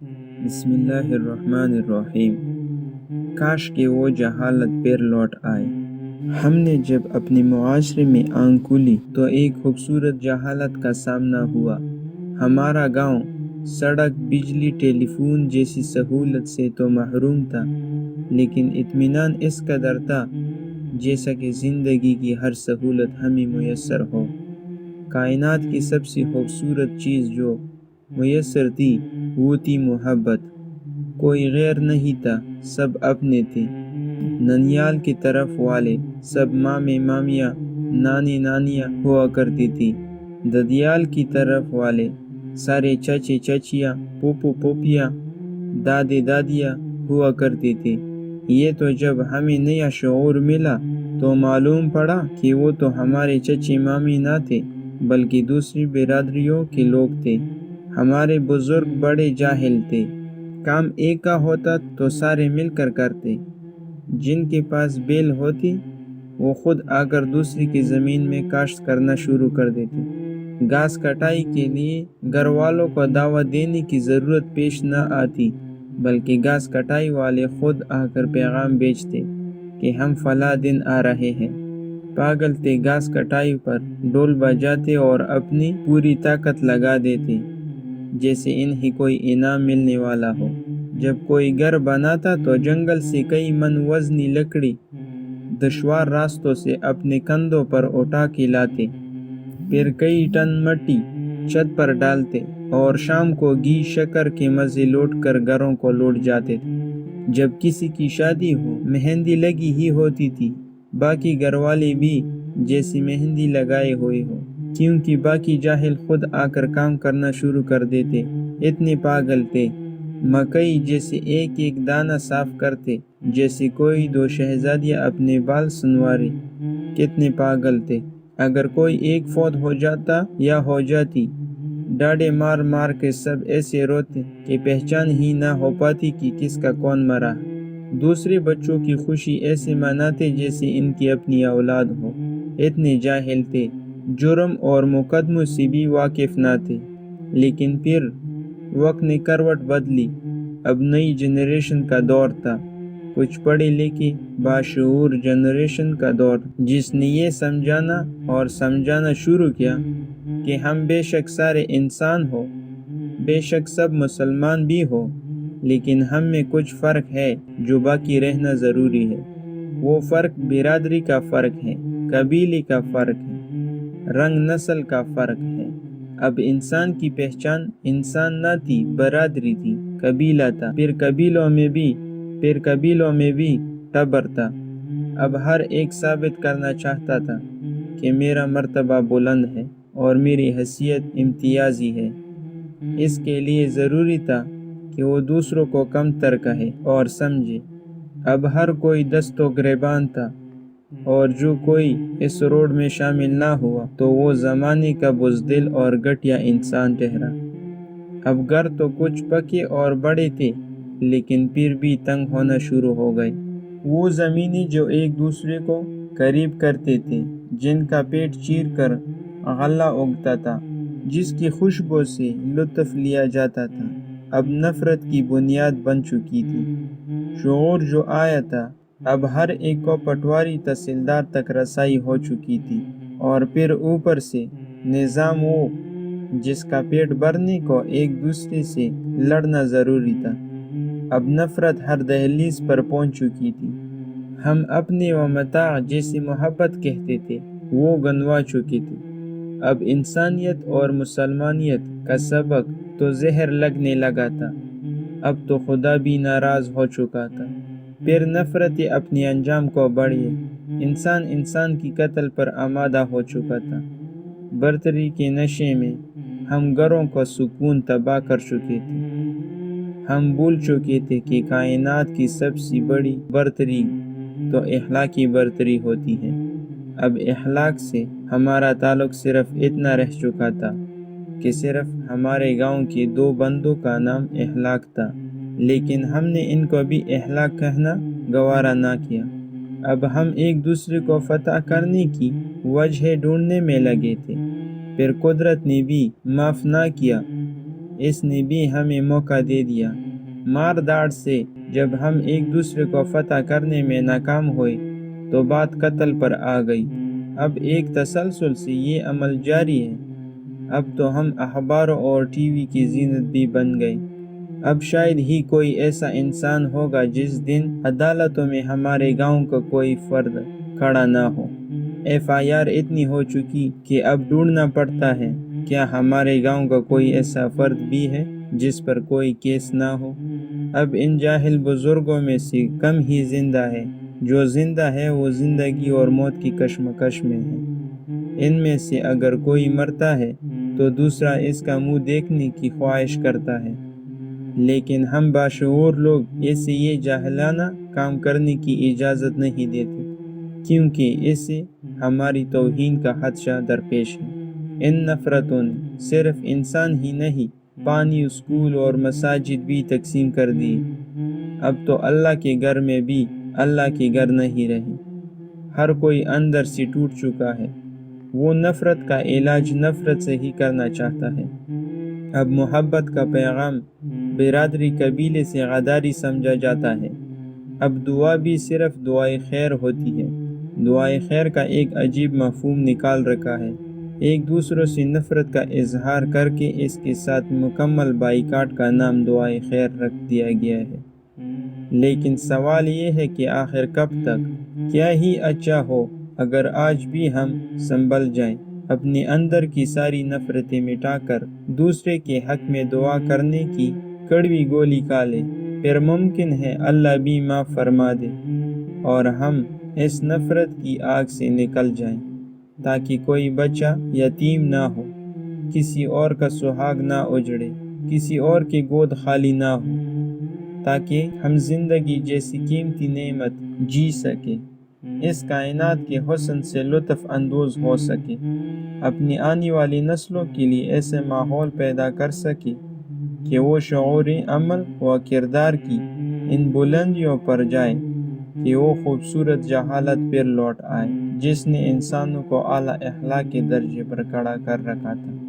بسم اللہ الرحمن الرحیم۔ کاش کہ وہ جہالت پھر لوٹ آئے۔ ہم نے جب اپنے معاشرے میں آنکھ کھولی تو ایک خوبصورت جہالت کا سامنا ہوا۔ ہمارا گاؤں سڑک، بجلی، ٹیلی فون جیسی سہولت سے تو محروم تھا، لیکن اطمینان اس قدر تھا جیسا کہ زندگی کی ہر سہولت ہمیں میسر ہو۔ کائنات کی سب سے خوبصورت چیز جو میسر تھی وہ تھی محبت۔ کوئی غیر نہیں تھا، سب اپنے تھے۔ ننیال کی طرف والے سب مامے مامیاں، نانے نانیاں ہوا کرتی تھی۔ ددیال کی طرف والے سارے چچے چچیاں، پھوپھو پھوپھیاں، دادے دادیاں ہوا کرتے تھے۔ یہ تو جب ہمیں نیا شعور ملا تو معلوم پڑا کہ وہ تو ہمارے چچے مامی نہ تھے بلکہ دوسری برادریوں کے لوگ تھے۔ ہمارے بزرگ بڑے جاہل تھے۔ کام ایک کا ہوتا تو سارے مل کر کرتے۔ جن کے پاس بیل ہوتی وہ خود آ کر دوسری کی زمین میں کاشت کرنا شروع کر دیتے۔ گھاس کٹائی کے لیے گھر والوں کو دعوت دینے کی ضرورت پیش نہ آتی بلکہ گھاس کٹائی والے خود آ کر پیغام بھیجتے کہ ہم فلاں دن آ رہے ہیں۔ پاگل تھے، گھاس کٹائی پر ڈول بجاتے اور اپنی پوری طاقت لگا دیتے جیسے انہیں کوئی انعام ملنے والا ہو۔ جب کوئی گھر بناتا تو جنگل سے کئی من وزنی لکڑی دشوار راستوں سے اپنے کندھوں پر اٹھا کے لاتے، پھر کئی ٹن مٹی چھت پر ڈالتے اور شام کو گھی شکر کے مزے لوٹ کر گھروں کو لوٹ جاتے تھے۔ جب کسی کی شادی ہو، مہندی لگی ہی ہوتی تھی، باقی گھر والے بھی جیسی مہندی لگائے ہوئے ہو، کیونکہ باقی جاہل خود آ کر کام کرنا شروع کر دیتے۔ اتنے پاگل تھے، مکئی جیسے ایک ایک دانہ صاف کرتے جیسے کوئی دو شہزادیاں اپنے بال سنوارے۔ کتنے پاگل تھے، اگر کوئی ایک فوت ہو جاتا یا ہو جاتی، ڈاڑے مار مار کے سب ایسے روتے کہ پہچان ہی نہ ہو پاتی کہ کس کا کون مرا۔ دوسرے بچوں کی خوشی ایسے مناتے جیسے ان کی اپنی اولاد ہو۔ اتنے جاہل تھے، جرم اور مقدموں سے بھی واقف نہ تھے۔ لیکن پھر وقت نے کروٹ بدلی۔ اب نئی جنریشن کا دور تھا، کچھ پڑھے لکھے باشعور جنریشن کا دور، جس نے یہ سمجھانا اور سمجھانا شروع کیا کہ ہم بے شک سارے انسان ہو، بے شک سب مسلمان بھی ہو، لیکن ہم میں کچھ فرق ہے جو باقی رہنا ضروری ہے۔ وہ فرق برادری کا فرق ہے، قبیلے کا فرق ہے، رنگ نسل کا فرق ہے۔ اب انسان کی پہچان انسان نہ تھی، برادری تھی، قبیلہ تھا، پھر قبیلوں میں بھی ٹبر تھا۔ اب ہر ایک ثابت کرنا چاہتا تھا کہ میرا مرتبہ بلند ہے اور میری حیثیت امتیازی ہے۔ اس کے لیے ضروری تھا کہ وہ دوسروں کو کم تر کہے اور سمجھے۔ اب ہر کوئی دست و گریبان تھا، اور جو کوئی اس روڑ میں شامل نہ ہوا تو وہ زمانے کا بزدل اور گھٹیا انسان ٹھہرا۔ اب گھر تو کچھ پکے اور بڑے تھے لیکن پھر بھی تنگ ہونا شروع ہو گئے۔ وہ زمینیں جو ایک دوسرے کو قریب کرتے تھے، جن کا پیٹ چیر کر غلہ اگتا تھا، جس کی خوشبو سے لطف لیا جاتا تھا، اب نفرت کی بنیاد بن چکی تھی۔ شعور جو آیا تھا، اب ہر ایک کو پٹواری تحصیلدار تک رسائی ہو چکی تھی، اور پھر اوپر سے نظام وہ جس کا پیٹ بھرنے کو ایک دوسرے سے لڑنا ضروری تھا۔ اب نفرت ہر دہلیز پر پہنچ چکی تھی۔ ہم اپنے و متاع جیسی محبت کہتے تھے، وہ گنوا چکے تھے۔ اب انسانیت اور مسلمانیت کا سبق تو زہر لگنے لگا تھا، اب تو خدا بھی ناراض ہو چکا تھا۔ پھر نفرت اپنے انجام کو بڑھے، انسان کی قتل پر آمادہ ہو چکا تھا۔ برتری کے نشے میں ہم گھروں کا سکون تباہ کر چکے تھے۔ ہم بھول چکے تھے کہ کائنات کی سب سے بڑی برتری تو اخلاقی برتری ہوتی ہے۔ اب اخلاق سے ہمارا تعلق صرف اتنا رہ چکا تھا کہ صرف ہمارے گاؤں کے دو بندوں کا نام اخلاق تھا، لیکن ہم نے ان کو بھی اخلاق کہنا گوارا نہ کیا۔ اب ہم ایک دوسرے کو فتح کرنے کی وجہ ڈھونڈنے میں لگے تھے، پھر قدرت نے بھی معاف نہ کیا اس نے بھی ہمیں موقع دے دیا۔ مار داڑ سے جب ہم ایک دوسرے کو فتح کرنے میں ناکام ہوئے تو بات قتل پر آ گئی۔ اب ایک تسلسل سے یہ عمل جاری ہے۔ اب تو ہم اخباروں اور ٹی وی کی زینت بھی بن گئے۔ اب شاید ہی کوئی ایسا انسان ہوگا جس دن عدالتوں میں ہمارے گاؤں کا کوئی فرد کھڑا نہ ہو۔ FIR اتنی ہو چکی کہ اب ڈھونڈنا پڑتا ہے کیا ہمارے گاؤں کا کوئی ایسا فرد بھی ہے جس پر کوئی کیس نہ ہو۔ اب ان جاہل بزرگوں میں سے کم ہی زندہ ہے، جو زندہ ہے وہ زندگی اور موت کی کشمکش میں ہے۔ ان میں سے اگر کوئی مرتا ہے تو دوسرا اس کا منہ دیکھنے کی خواہش کرتا ہے، لیکن ہم باشعور لوگ اسے یہ جاہلانہ کام کرنے کی اجازت نہیں دیتے، کیونکہ اس سے ہماری توہین کا خدشہ درپیش ہے۔ ان نفرتوں نے صرف انسان ہی نہیں، پانی، اسکول اور مساجد بھی تقسیم کر دیے۔ اب تو اللہ کے گھر میں بھی اللہ کے گھر نہیں رہے۔ ہر کوئی اندر سے ٹوٹ چکا ہے۔ وہ نفرت کا علاج نفرت سے ہی کرنا چاہتا ہے۔ اب محبت کا پیغام برادری قبیلے سے غداری سمجھا جاتا ہے۔ اب دعا بھی صرف دعائے خیر ہوتی ہے۔ دعائے خیر کا ایک عجیب مفہوم نکال رکھا ہے۔ ایک دوسروں سے نفرت کا اظہار کر کے اس کے ساتھ مکمل بائیکاٹ کا نام دعائے خیر رکھ دیا گیا ہے۔ لیکن سوال یہ ہے کہ آخر کب تک؟ کیا ہی اچھا ہو اگر آج بھی ہم سنبھل جائیں، اپنے اندر کی ساری نفرتیں مٹا کر دوسرے کے حق میں دعا کرنے کی کڑوی گولی کھا لیں، پھر ممکن ہے اللہ بھی معاف فرما دے اور ہم اس نفرت کی آگ سے نکل جائیں، تاکہ کوئی بچہ یتیم نہ ہو، کسی اور کا سہاگ نہ اجڑے، کسی اور کی گود خالی نہ ہو، تاکہ ہم زندگی جیسی قیمتی نعمت جی سکیں، اس کائنات کے حسن سے لطف اندوز ہو سکے، اپنی آنے والی نسلوں کے لیے ایسے ماحول پیدا کر سکے کہ وہ شعوری عمل و کردار کی ان بلندیوں پر جائے کہ وہ خوبصورت جہالت پھر لوٹ آئے جس نے انسانوں کو اعلیٰ اخلاق کے درجے پر کھڑا کر رکھا تھا۔